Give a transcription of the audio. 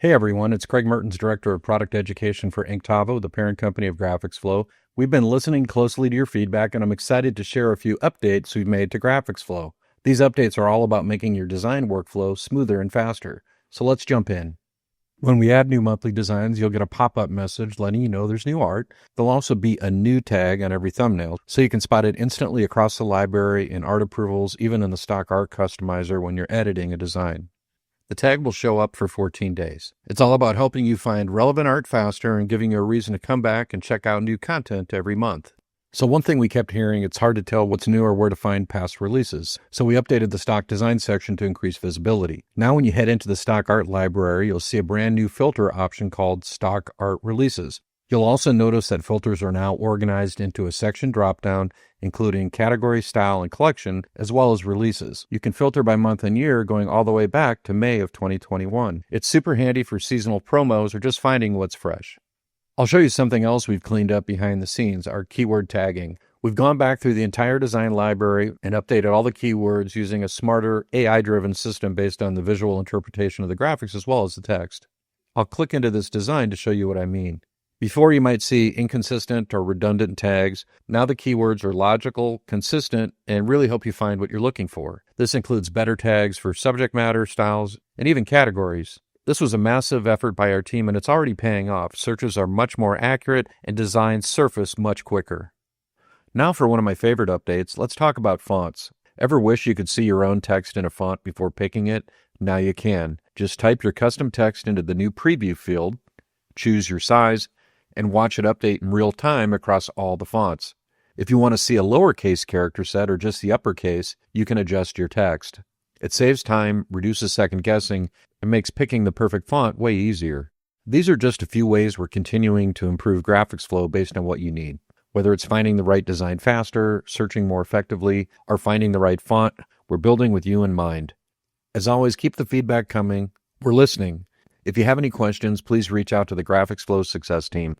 Hey everyone, it's Craig Mertens, Director of Product Education for Inktovo, the parent company of GraphicsFlow. We've been listening closely to your feedback, and I'm excited to share a few updates we've made to GraphicsFlow. These updates are all about making your design workflow smoother and faster. So let's jump in. When we add new monthly designs, you'll get a pop-up message letting you know there's new art. There'll also be a new tag on every thumbnail, so you can spot it instantly across the library, in art approvals, even in the stock art customizer when you're editing a design. The tag will show up for 14 days. It's all about helping you find relevant art faster and giving you a reason to come back and check out new content every month. So one thing we kept hearing, it's hard to tell what's new or where to find past releases. So we updated the stock design section to increase visibility. Now when you head into the stock art library, you'll see a brand new filter option called Stock Art Releases. You'll also notice that filters are now organized into a section dropdown, including category, style, and collection, as well as releases. You can filter by month and year, going all the way back to May of 2021. It's super handy for seasonal promos or just finding what's fresh. I'll show you something else we've cleaned up behind the scenes, our keyword tagging. We've gone back through the entire design library and updated all the keywords using a smarter AI-driven system based on the visual interpretation of the graphics as well as the text. I'll click into this design to show you what I mean. Before, you might see inconsistent or redundant tags. Now the keywords are logical, consistent, and really help you find what you're looking for. This includes better tags for subject matter, styles, and even categories. This was a massive effort by our team, and it's already paying off. Searches are much more accurate, and designs surface much quicker. Now for one of my favorite updates, let's talk about fonts. Ever wish you could see your own text in a font before picking it? Now you can. Just type your custom text into the new preview field, choose your size, and watch it update in real time across all the fonts. If you want to see a lowercase character set or just the uppercase, you can adjust your text. It saves time, reduces second guessing, and makes picking the perfect font way easier. These are just a few ways we're continuing to improve GraphicsFlow based on what you need. Whether it's finding the right design faster, searching more effectively, or finding the right font, we're building with you in mind. As always, keep the feedback coming. We're listening. If you have any questions, please reach out to the GraphicsFlow Success Team.